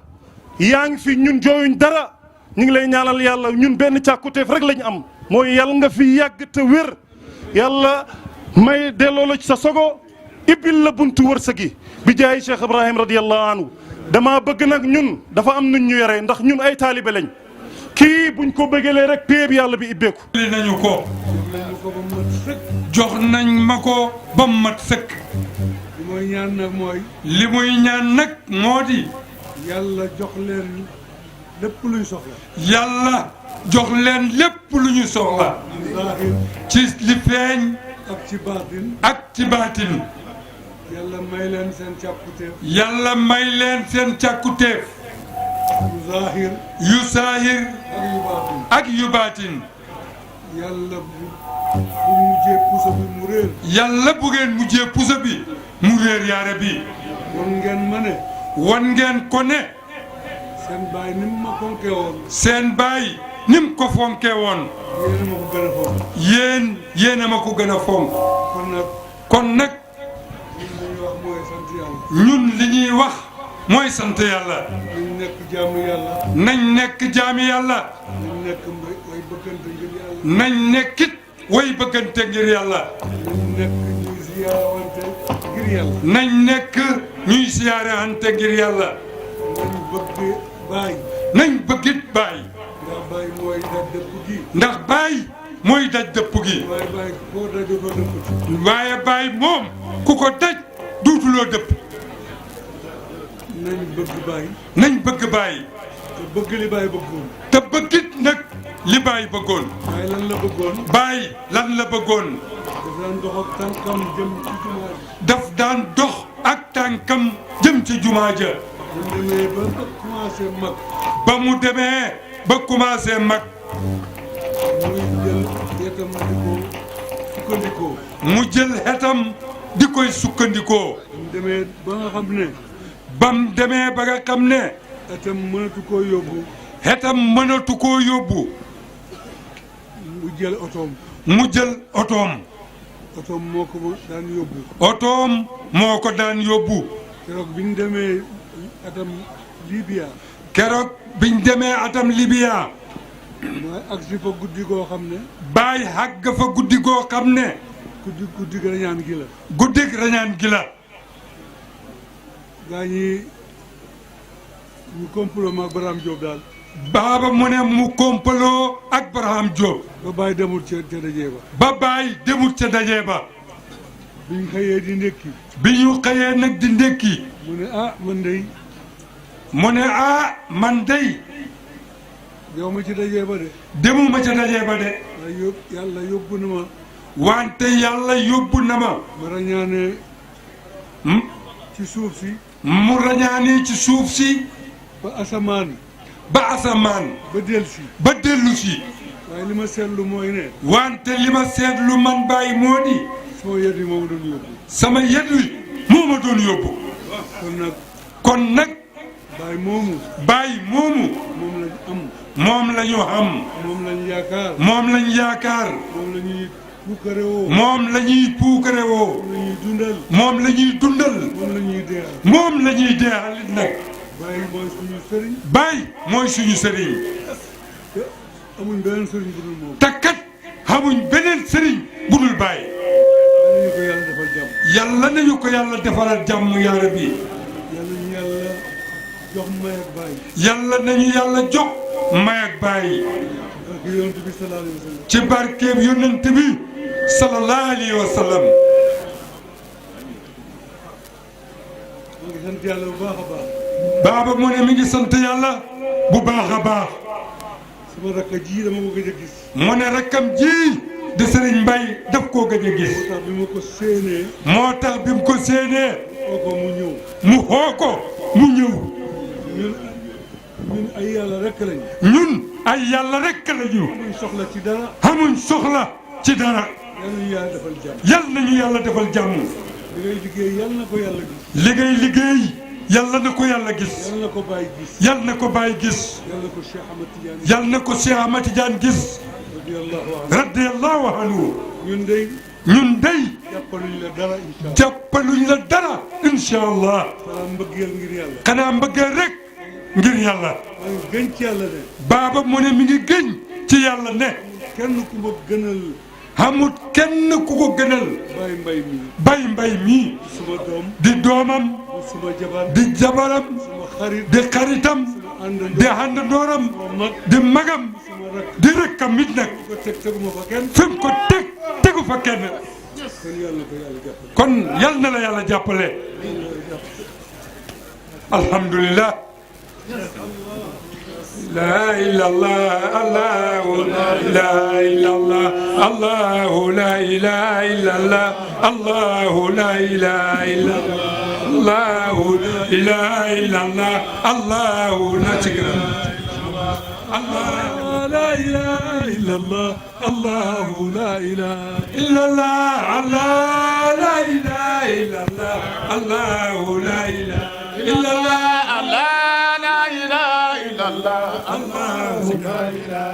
yaa ngi fi ñun jooyuñ dara ñu ngi lay ñaanal yàlla ñun benn càkkuteef rek lañ am mooy yàlla nga fi yàgg te wér yàlla may delloo la ci sa sogo ibbil la buntu wërsëg yi bi jaay Cheikh Ibrahim radiyallahu anhu dama bëgg nag ñun dafa am nuñ ñu yore ndax ñun ay taalibe lañ kii buñ ko bëggalee rek péeb yàlla bi ibbeeku li nañu ko jox nañ ma ko ba mu mat sëkk li muy ñaan nag moo di yàlla jox leen lépp luñ soxla yàlla jox leen lépp lu ñu soxla ci li feeñ ak ci baatin ak ci baatin yàlla may leen seen càkkuteef yàlla may leen seen càkkuteef yu saahir ak yu baatin yàlla bu mujjee puso bi mu réer yàlla bu ngeen mujjee puso bi mu réer yaare bi wan ngeen ko ne seen baay ni mu ma fonkee woon seen baay ni mu ko fonkee woon yéen a ma ko gën a fonk kon nag ñun li ñuy wax mooy sant yàlla nañ nekk jaami yàlla nañ nekkit way bëggante ngir yàlla nañ nekk ñuy siyaarante ngir yàlla nañ bëggit baay ndax baay mooy daj dëpp gi waaye baay moom ku ko daj duutuloo dëpp nañ bëgg baay te bëgg li baay bëggoon te bëggit nag li baay bëggoon baay lan la bëggoon daf daan dox ak tànkam jëm ci jumaa ja mu demee ba commencé mag. ba mu demee ba commencé mag. muy jël yetam di ko sukkandikoo. mu jël xetam di koy sukkandikoo. mu demee ba nga xam ne. bam demee ba nga xam ne. xetam mënatu koo yóbbu. xetam mënatu koo yóbbu. mu jël otoom. mu jël otoom. otoom moo ko daan yóbbu. otoom moo ko daan yóbbu. keroog bi ñu demee atam Libya. keroog biñ demee atam Libya. mooy agsi fa guddi goo xam ne. bàyyi xàgg fa guddi goo xam ne. guddi rañaan gi la. guddig rañaan gi la. gaa ñi ñu complot ma ak Barham Diop daal. baaba mu ne mu kompaloo ak Barham Diop. ba bàyyi demul ca dajee ba. ba bàyyi demut ca daje ba. biñ xëyee di ndékki. bi ñu xëyee nag di ndékki. mu ne man dey. mu ne man dey. yow ma ci dajee ba de. demuma ca daje ba de. waaye yàlla yóbbu na ma. wante yàlla yóbbu na ma. ma rañaane ci suuf si. mu rañaane ci suuf si. ba asamaan. ba asamaan. ba delsi. ba dellu si. waaye li ma seetlu mooy ne. wante li ma seetlu man bàyyi moo di. sama yet yi moo ma doon yóbbu. sama yet wi moo ma doon yóbbu. kon nag. bàyyi moomu. bàyyi moomu. moom lañ am. moom la ñu am. moom lañ yaakaar. moom lañ yaakaar. moom la ñuy puukarewoo. moom la ñuy puukarewoo. moom la ñuy dundal. moom la ñuy dundal. moom la ñuy deexal. moom la ñuy deexalit nag. bàyyi mooy suñu sëriñ. bàyyi mooy suñu sëriñ. te amuñ beneen sëriñ bu dul moom. te kat xamuñ beneen sëriñ bu dul bàyyi. yàlla nañu ko yàlla defal jàmm. yàlla nañu ko yàlla defaral jàmm yaa rabbi. yàlla ñu yàlla jox may ak bàyyi. yàlla nañu yàlla jox may ak bàyyi. ak yonent bi sallallahu alayhi wa sallam. ci barkeeb yonent bi sallallahu alayhi wa sallam. maa ngi sant yàlla bu baax a baax. baaba mu ne mi ngi sant yàlla bu baax a baax. sama rakk ji dama ko gëj a gis. mu ne rakkam ji di Serigne Mbaye daf koo gëj a gis. moo tax bi ma ko séenee. moo tax bi mu ko séenee. oo ko mu ñëw. mu xoo ko mu ñëw. ñun ay yàlla rek lañu. ñun ay yàlla rek lañu. amuñ soxla ci dara. amuñ soxla ci dara. yal nañu yàlla defal jàmm. yal nañu yàlla defal jàmm. li ngay liggéey yal na ko yàlla gis. li ngay liggéey yàlla na ko yàlla gis. yal na ko bàyyi gis. yal na ko bàyyi gis. yal na ko Cheikh Ahmad Tidiane. yal na ko Cheikh Ahmad Tidiane gis. radiyallahu anhu. radiyallahu anhu. ñun dey. ñun dey. jàppaluñ la dara incha allah. jàppaluñ la dara incha allah. xanaa mbëggeel ngir yàlla. xanaa mbëggeel rek ngir yàlla. maa ngi gën ci yàlla ne. baaba mu ne mi ngi gëñ ci yàlla ne. kenn ku ma gënal. amut kenn ku ko gënal. Baye Mbaye mii. Baye Mbaye mii. suma doom. di doomam. suma jabar. di jabaram. suma xarit. di xaritam. di àndandooram. di magam. di rekkam it nag. ko teg teguma fa kenn. fi mu ko teg tegu fa kenn. kon yàlla na ko yàlla jàppale. kon yal na la yàlla jàppale. alhamdulilah. لا إله إلا الله لا إله إلا الله الله لا إله إلا الله الله لا إله إلا الله لا إله إلا الله الله لا شكرا الله لا إله إلا الله الله لا إله إلا الله الله لا إله إلا الله الله لا إله إلا الله الله الله لا إله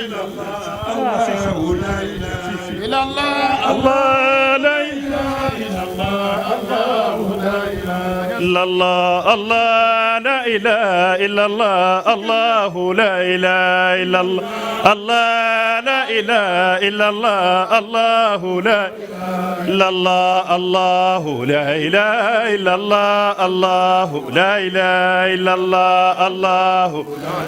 إلا الله الله لا إله إلا الله الله لا إله إلا الله الله لا إله إلا الله الله لا إله إلا الله الله لا إله إلا الله الله لا إله إلا الله الله لا إله إلا الله الله لا إلا الله الله لا إله إلا الله الله لا إله إلا الله الله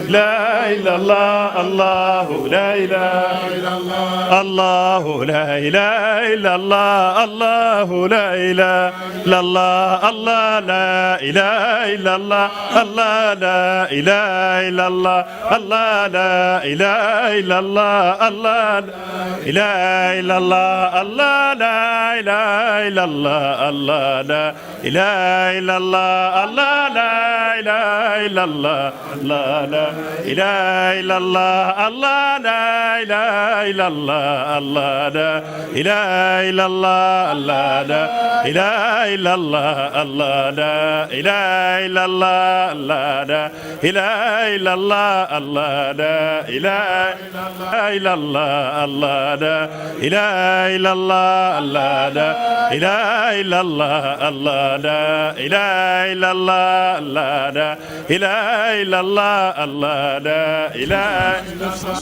لا إلا الله الله لا إله إلا الله الله لا إله إلا الله الله لا إله إلا الله الله لا لا إله إلا الله الله لا إله إلا الله الله لا إله إلا الله الله لا إله إلا الله الله لا إله إلا الله الله لا إله إلا الله الله لا إله إلا الله الله لا إله إلا الله الله لا إله إلا الله الله لا إله إلا الله الله لا إله إلا الله الله لا إله إلا الله الله لا إله إلا الله الله لا إله إلا الله الله لا إله إلا الله الله لا إله إلا الله الله لا إله إلا الله الله لا إله إلا الله الله لا إله إلا الله.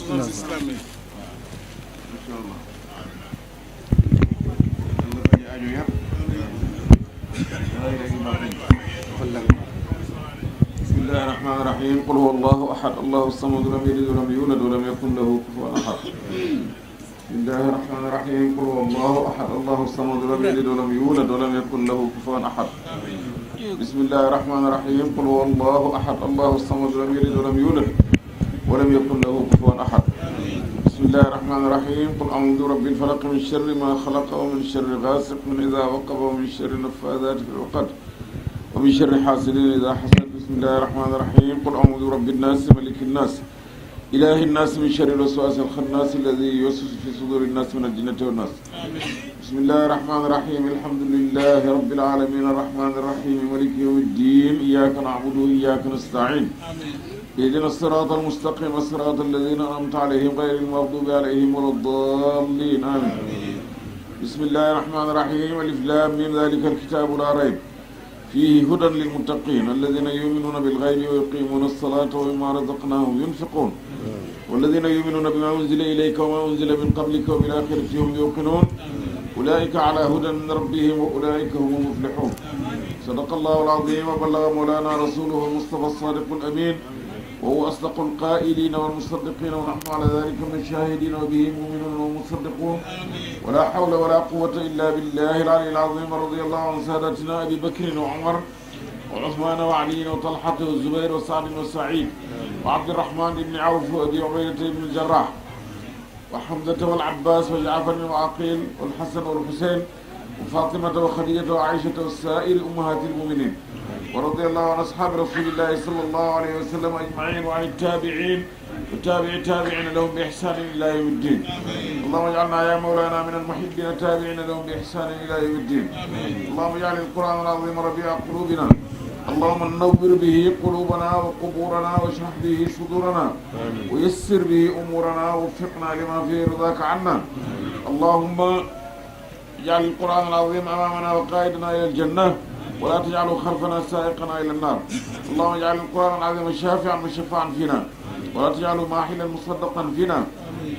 بسم الله الرحمن الرحيم قل هو الله احد الله الصمد لم يلد ولم يولد ولم يكن له كفوا احد. بسم الله الرحمن الرحيم قل هو الله احد الله الصمد لم يلد ولم يولد ولم يكن له كفوا احد. بسم الله الرحمن الرحيم قل هو الله احد الله الصمد لم يلد ولم يولد ولم يكن له كفوا احد. بسم الله الرحمن الرحيم قل اعوذ برب الفلق من شر ما خلق ومن شر غاسق اذا وقب ومن شر النفاثات في العقد ومن شر حاسد إذا حسد. بسم الله الرحمن الرحيم قل أعوذ برب الناس ملك الناس إله الناس من شر الوسواس الخناس الذي يوسوس في صدور الناس من الجنة والناس. بسم الله الرحمن الرحيم الحمد لله رب العالمين الرحمن الرحيم مالك يوم الدين إياك نعبد وإياك نستعين اهدنا الصراط المستقيم صراط الذين أنعمت عليهم غير المغضوب عليهم ولا الضالين آمين. بسم الله الرحمن الرحيم ألف لام ميم ذلك الكتاب لا ريب فيه هدى للمتقين الذين يؤمنون بالغيب ويقيمون الصلاة ومما رزقناهم ينفقون والذين يؤمنون بما أنزل إليك وما أنزل من قبلك وبالآخرة هم يوقنون أولئك على هدى من ربهم وأولئك هم المفلحون. صدق الله العظيم وبلغ مولانا رسوله المصطفى الصادق الأمين وهو أصدق القائلين والمصدقين ونحن على ذلك من الشاهدين وبه مؤمنون ومصدقون ولا حول ولا قوة إلا بالله العلي العظيم. رضي الله عن سادتنا أبي بكر وعمر وعثمان وعلي وطلحة والزبير وسعد وسعيد وعبد الرحمن بن عوف وأبي عبيدة بن الجراح وحمزة والعباس وجعفر وعقيل والحسن والحسين وفاطمة وخديجة وعائشة والسائر أمهات المؤمنين. ورضي الله عن أصحاب رسول الله صلى الله عليه وسلم أجمعين وعن التابعين وتابع التابعين لهم بإحسان إلى يوم الدين. اللهم اجعلنا يا مولانا من المحبين التابعين لهم بإحسان إلى يوم الدين. اللهم اجعل القرآن العظيم ربيع قلوبنا اللهم نور به قلوبنا وقبورنا واشرح به صدورنا ويسر به أمورنا ووفقنا لما فيه رضاك عنا. اللهم اجعل القرآن العظيم أمامنا وقائدنا إلى الجنة ولا تجعله خلفنا سائقنا إلى النار. اللهم اجعل القرآن العظيم شافعا مشفعا فينا ولا تجعله ماحلا مصدقا فينا.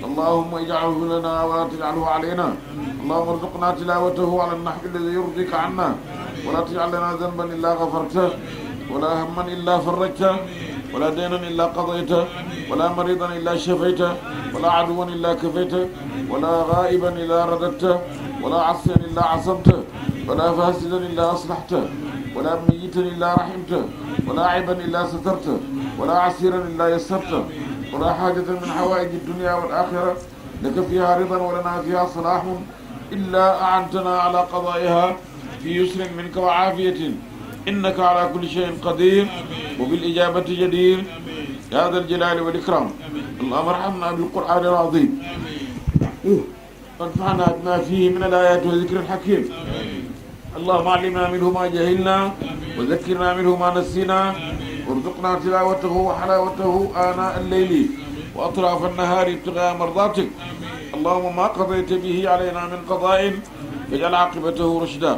اللهم اجعله لنا ولا تجعله علينا. اللهم ارزقنا تلاوته على النحو الذي يرضيك عنا ولا تجعل لنا ذنبا إلا غفرته ولا هما إلا فرجته ولا دينا إلا قضيته ولا مريضا إلا شفيته ولا عدوا إلا كفيته ولا غائبا إلا رددته ولا عصيا إلا عصمته ولا فاسدا إلا أصلحته ولا ميتا إلا رحمته ولا عيبا إلا سترته ولا عسيرا إلا يسرته ولا حاجة من حوائج الدنيا والآخرة لك فيها رضا ولنا فيها صلاح إلا أعنتنا على قضائها في يسر منك وعافية إنك على كل شيء قدير وبالإجابة جدير يا ذا الجلال والإكرام. اللهم ارحمنا بالقرآن العظيم وانفعنا بما فيه من الآيات والذكر الحكيم. اللهم علمنا منه ما جهلنا وذكرنا منه ما نسينا وارزقنا تلاوته وحلاوته آناء الليل وأطراف النهار ابتغاء مرضاتك. اللهم ما قضيت به علينا من قضاء فاجعل عاقبته رشدا.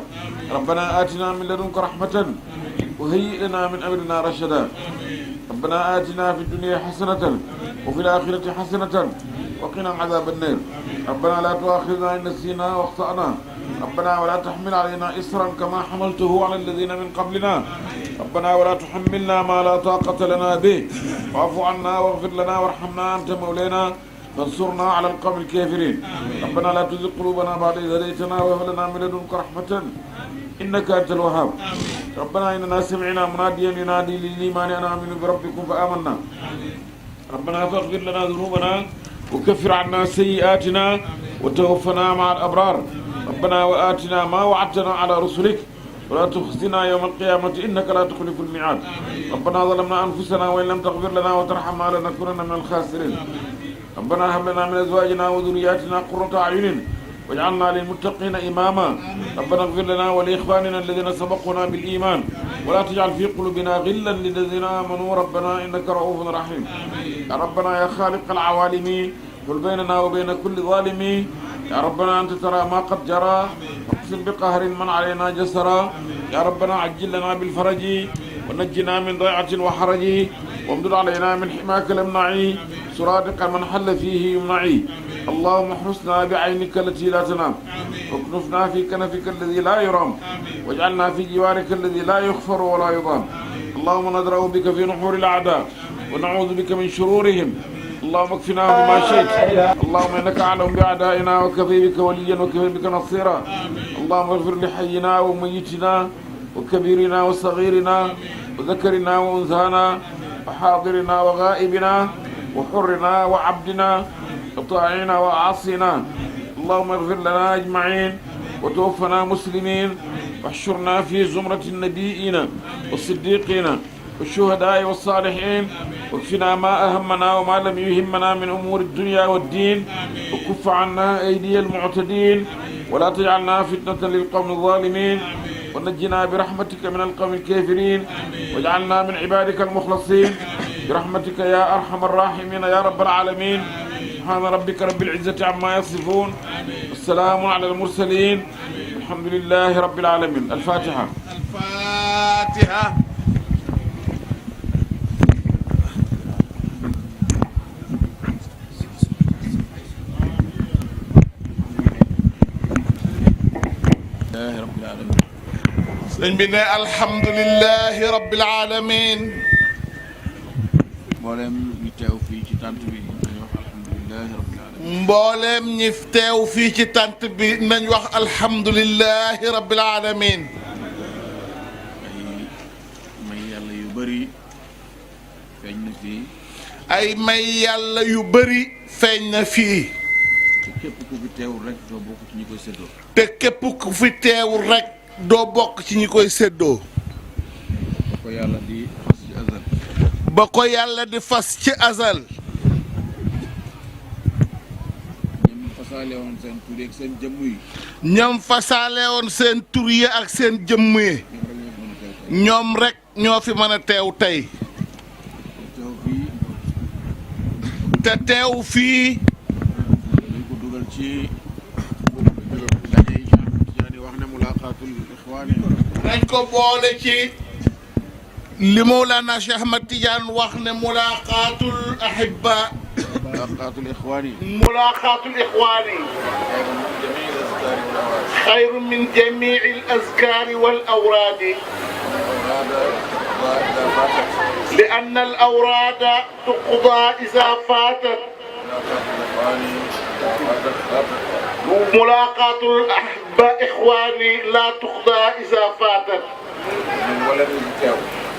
ربنا آتنا من لدنك رحمة وهيئ لنا من أمرنا رشدا. ربنا آتنا في الدنيا حسنة وفي الآخرة حسنة وقنا عذاب النار. ربنا لا تؤاخذنا إن نسينا واخطأنا. ربنا ولا تحمل علينا إصرا كما حملته على الذين من قبلنا. ربنا ولا تحملنا ما لا طاقة لنا به واعف عنا واغفر لنا وارحمنا أنت مولانا فانصرنا على القوم الكافرين ربنا لا تزغ قلوبنا بعد إذ هديتنا وهب لنا من لدنك رحمة إنك أنت الوهاب ربنا إننا سمعنا مناديا ينادي للإيمان أن آمنوا بربكم فآمنا ربنا فاغفر لنا ذنوبنا وكفر عنا سيئاتنا وتوفنا مع الأبرار ربنا وآتنا ما وعدتنا على رسلك ولا تخزنا يوم القيامة إنك لا تخلف الميعاد ربنا ظلمنا أنفسنا وإن لم تغفر لنا وترحمنا لنكونن من الخاسرين ربنا هب لنا من أزواجنا وذرياتنا قرة أعين واجعلنا للمتقين إماما ربنا اغفر لنا ولإخواننا الذين سبقونا بالإيمان ولا تجعل في قلوبنا غلا للذين آمنوا ربنا إنك رؤوف رحيم يا ربنا يا خالق العوالم قل بيننا وبين كل ظالم يا ربنا أنت ترى ما قد جرى اقسم بقهر من علينا جسرا يا ربنا عجل لنا بالفرج ونجنا من ضيعة وحرج وامدد علينا من حماك الامنعي سرادق من حل فيه يمنعي اللهم احرسنا بعينك التي لا تنام واكنفنا في كنفك الذي لا يرام واجعلنا في جوارك الذي لا يغفر ولا يضام اللهم ندرأ بك في نحور الأعداء ونعوذ بك من شرورهم اللهم اكفنا بما شئت اللهم انك اعلم باعدائنا وكفي بك وليا وكفي بك نصيرا اللهم اغفر لحينا وميتنا وكبيرنا وصغيرنا وذكرنا وانثانا وحاضرنا وغائبنا وحرنا وعبدنا وطاعنا وعاصينا اللهم اغفر لنا اجمعين وتوفنا مسلمين واحشرنا في زمرة النبيين والصديقين والشهداء والصالحين واكفنا ما أهمنا وما لم يهمنا من أمور الدنيا والدين وكف عنا أيدي المعتدين ولا تجعلنا فتنة للقوم الظالمين ونجنا برحمتك من القوم الكافرين واجعلنا من عبادك المخلصين برحمتك يا أرحم الراحمين يا رب العالمين سبحان ربك رب العزة عما يصفون والسلام على المرسلين الحمد لله رب العالمين الفاتحة الفاتحة sëñ bi ne alhamdulillahi rabbil alamin mboolem ñi teew fii ci tant bi nañ wax alhamdulillahi rabbil alamin mbooleem ñi teew fii ci tant bi nañ wax alhamdulillahi rabbil alamin may yàlla yu bëri feeñ na fii ay may yàlla yu bëri feeñ na fii te képp ku fi teewul rek doo bokk ci ñi koy séddoo te képp ku fi teewul rek doo bokk ci ñi koy séddoo ba ko yàlla di fas ci azal ba ko yàlla di fas ci azal ñoom fasaale woon seen tur yi ak seen jëmm yi ñoom fasaale woon seen tur yi ak seen jëmm yi ñoom rek ñoo fi mën a teew tey teew fii te teew fii dañ ko dugal ci daje yi Tijaani wax ne mulaqaatul ixwaani nañ ko boole ci li Mawlana Cheikh Ahmad Tidiane wax ne mulaqaatul ahibba mulaqaatul ixwaani mulaqaatul ixwaani xayru min jamiici al azkaari wal awraadi li anna al awraada tuqdaa izaa faatat mulaqaatul ahibba ixwaani laa tuqdaa izaa faatat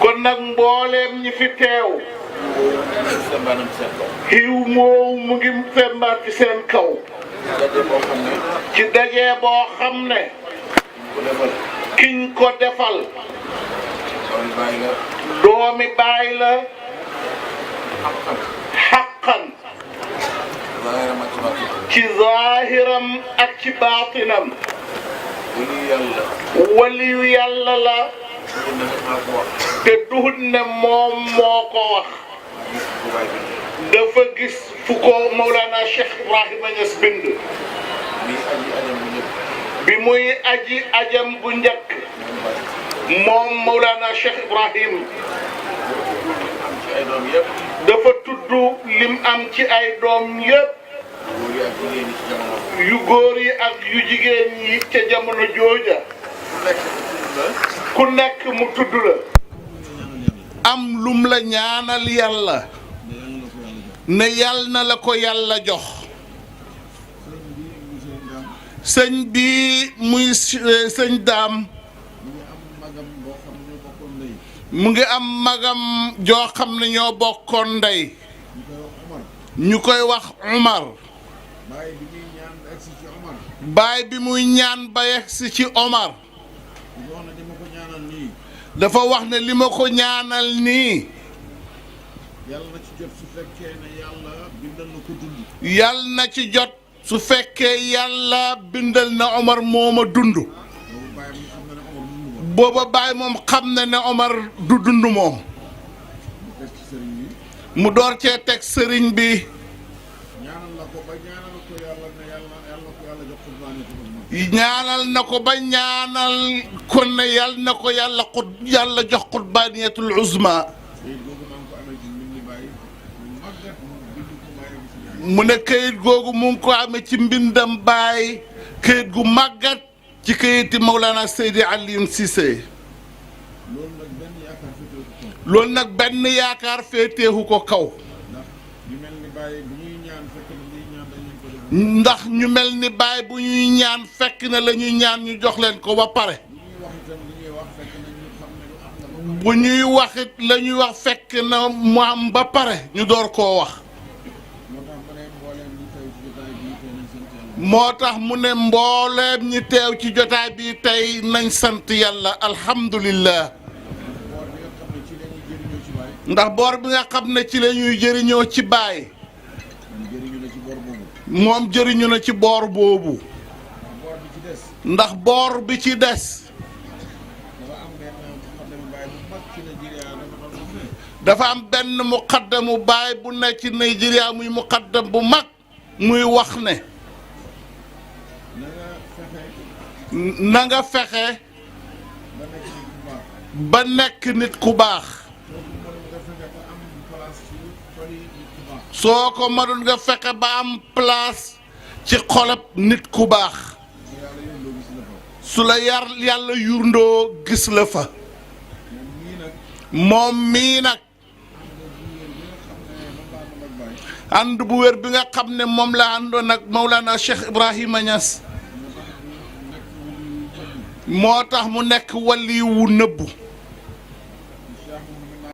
kon nag mbooleem ñi fi teew xiiw moow mu ngi sembaat ci seen kaw ci daje boo xam ne kiñ ko defal doomi baay la xaqan ci zaahiram ak ci baatinam waliyu yàlla la te duhut ne moom moo ko wax dafa gis fu ko Mawlana Cheikh Ibrahima Niass bind bi muy aji ajam bu njëkk moom Mawlana Cheikh Ibrahim dafa tudd lim am ci ay doom yépp yu góor yi ak yu jigéen yi ca jamono jooja ku nekk mu tudd la am lum la ñaanal yàlla ne yal na la ko yàlla jox sëñ bi muy sëñ daam mu ngi am magam joo xam ne ñoo bokkoon ndey ñu koy wax Umar baay bi muy ñaan ba yegsi ci Omar dafa wax ne li ma ko ñaanal nii yàlla na ci jot su fekkee ne yàlla bindal na ko dund. yàlla na ci jot su fekkee yàlla bindal na Omar mooma dund booba baay moom xam na ne Omar du dund moom mu door cee teg sëriñ bi ñaanal na ko ba ñaanal kon ne yàlla na ko yàlla jox qutbaaniyatul uzma mu ne këyit googu mu ngi ko amee ci mbindam baay këyit gu màggat ci këyiti Mawlana Seydi Alioune Cissé loolu nag benn yaakaar féeteewu ko kaw ndax ñu mel ni baay bu ñuy ñaan fekk na la ñuy ñaan ñu jox leen ko ba pare bu ñuy waxit la ñuy wax fekk na mu am ba pare ñu door koo wax moo tax mu ne mbooleem ñi teew ci jotaay bi tey nañ sant yàlla alhamdulillah ndax boor bi nga xam ne ci la ñuy jëriñoo ci baay moom jëriñu na ci boor boobu ndax boor bi ci des dafa am benn muqaddamu baay bu nekk ci Nigeria muy muqaddam bu mag muy wax ne na nga fexe ba nekk nit ku baax soo ko mënul nga fexe ba am place ci xolab nit ku baax su la yàlla yurndoo gis la fa moom mii nag ànd bu wér bi nga xam ne moom la àndoon ak Mawlana Cheikh Ibrahima Niass moo tax mu nekk wali wu nëbbu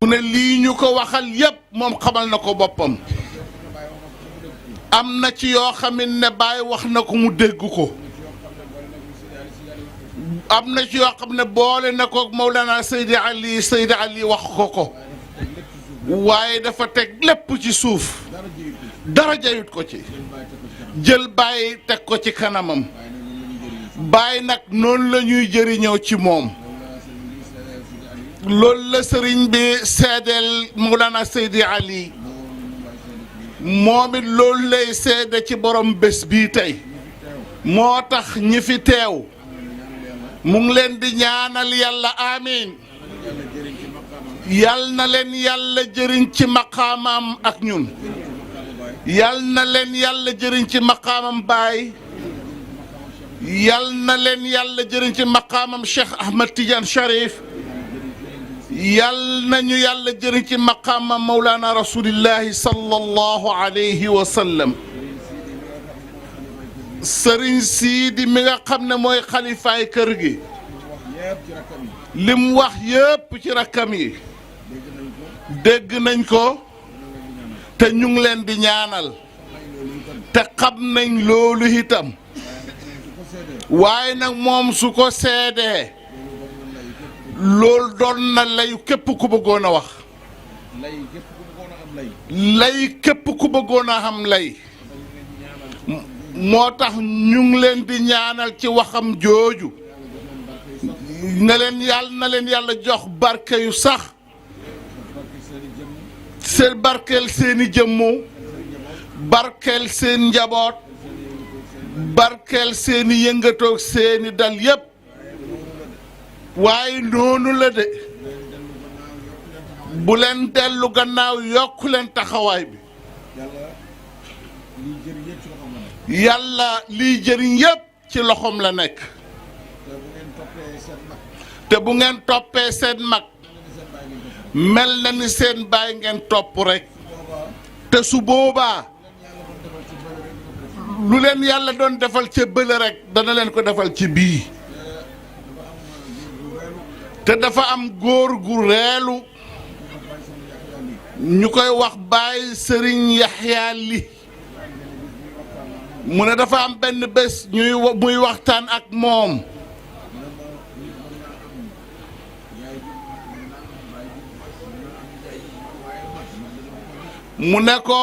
mu ne lii ñu ko waxal yépp moom xamal na ko boppam am na ci yoo xamit ne Baay wax na ko mu dégg ko am na ci yoo xam ne boole na ko Mawlana Seydi Ali wax ko waaye dafa teg lépp ci suuf dara jayut ko ci jël Baay teg ko ci kanamam Baay nag noonu la ñuy jëriñoo ci moom loolu la sëriñ bi seedeel Mawlana Seydi Ali moom it loolu lay seede ci borom bés bii tey moo tax ñi fi teew mu ngi leen di ñaanal yàlla amiin yal na leen yàlla jëriñ ci maqaamam ak ñun yal na leen yàlla jëriñ ci maqaamam Baay yal na leen yàlla jëriñ ci maqaamam Cheikh Ahmed Tidiane Cherif yal nañu yàlla jëriñ ci maqaamam Mawlana rasulillahi sallallahu alayhi wa sallam sëriñ Siidi mi nga xam ne mooy xalifaay kër gi lim wax yépp ci rakkam yi dégg nañ ko te ñu ngi leen di ñaanal te xam nañ loolu itam waaye nag moom su ko seedee loolu doon na layu képp ku bëggoon a wax lay képp ku bëggoon a xam lay moo tax ñu ngi leen di ñaanal ci waxam jooju na leen yàlla jox barke yu sax seen barkeel seeni jëmmu barkeel seen njaboot barkeel seeni yëngatoog seeni dal yépp waaye noonu la de bu leen dellu gannaaw yokku leen taxawaay bi yàlla liy jëriñ yépp ci loxoom la nekk te bu ngeen toppee seen mag mel na ni seen baay ngeen topp rekk te su boobaa lu leen yàlla doon defal ca bële rek dana leen ko defal ci bii te dafa am góor gu reelu ñu koy wax Baay Sëriñ Yaxya Li mu ne dafa am benn bés muy waxtaan ak moom mu ne ko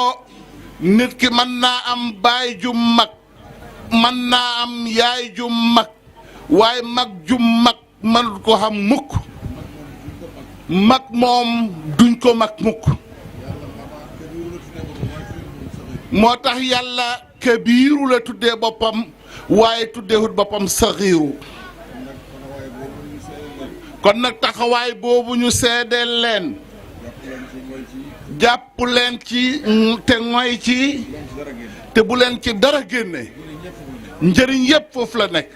nit ki mën naa am baay ju mag mën naa am yaay ju mag waaye mag ju mag mënut ko xam mukk mag moom duñ ko mag mukk moo tax yàlla kabiiru la tuddee boppam waaye tuddeewut boppam saxiiru kon nag taxawaay boobu ñu seedeel leen jàpp leen ci te ngoy ci te bu leen ci dara génne njëriñ yépp foofu la nekk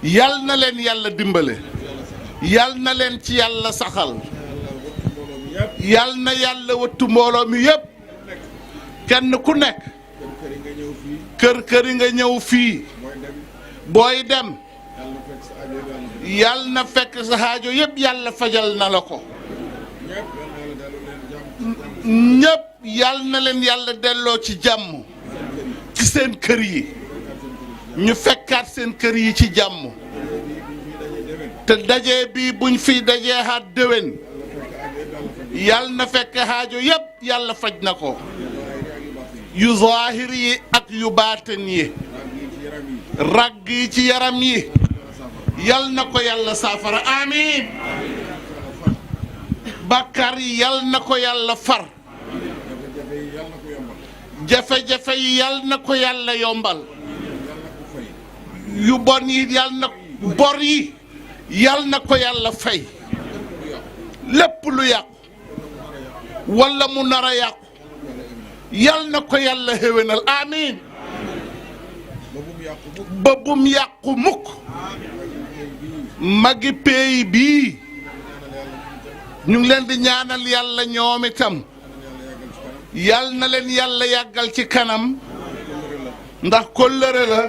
yal na leen yàlla dimbale yal na leen ci yàlla saxal yal na yàlla wattu mbooloo mi yépp kenn ku nekk kër yi nga ñëw fii booy dem yal na fekk sa xaajo yépp yàlla fajal na la ko ñépp yal na leen yàlla delloo ci jàmm ci seen kër yi ñu fekkaat seen kër yi ci jàmm te daje bi buñ fi dajee xaat déwén yal na fekk xaajo yépp yàlla faj na ko yu zaahir yi ak yu baatin yi ragg yi ci yaram yi yal na ko yàlla saafara amiin bàkkaar yi yal na ko yàlla far jafe-jafe yi yal na ko yàlla yombal yu bon yi yal na bor yi yal na ko yàlla fay lépp lu yàqu walla mu nar a yàqu yal na ko yàlla xéwénal amiin ba bum yàqu mukk magi peey bii ñu ngi leen di ñaanal yàlla ñoom itam yal na leen yàlla yàggal ci kanam ndax kóllëre la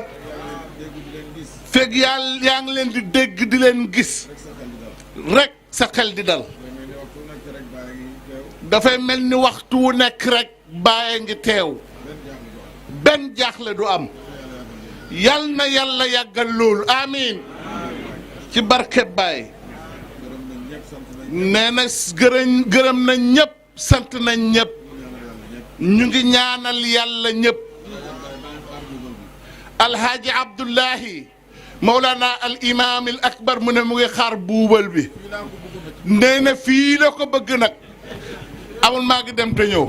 fekk yàlla yaa ngi leen di dégg di leen gis rek sa xel di dal dafay mel ni waxtu wu nekk rek bàyyi ngi teew benn jaaxle du am yal na yàlla yàggal loolu amiin ci barke Baay nee na gërëm nañ ñëpp sant nañ ñëpp ñu ngi ñaanal yàlla ñëpp alhaaji Abdullahi Mawlana al imaam al akbar mu ne mu ngi xaar buubal bi nee na fii la ko bëgg nag amul maa ngi dem te ñëw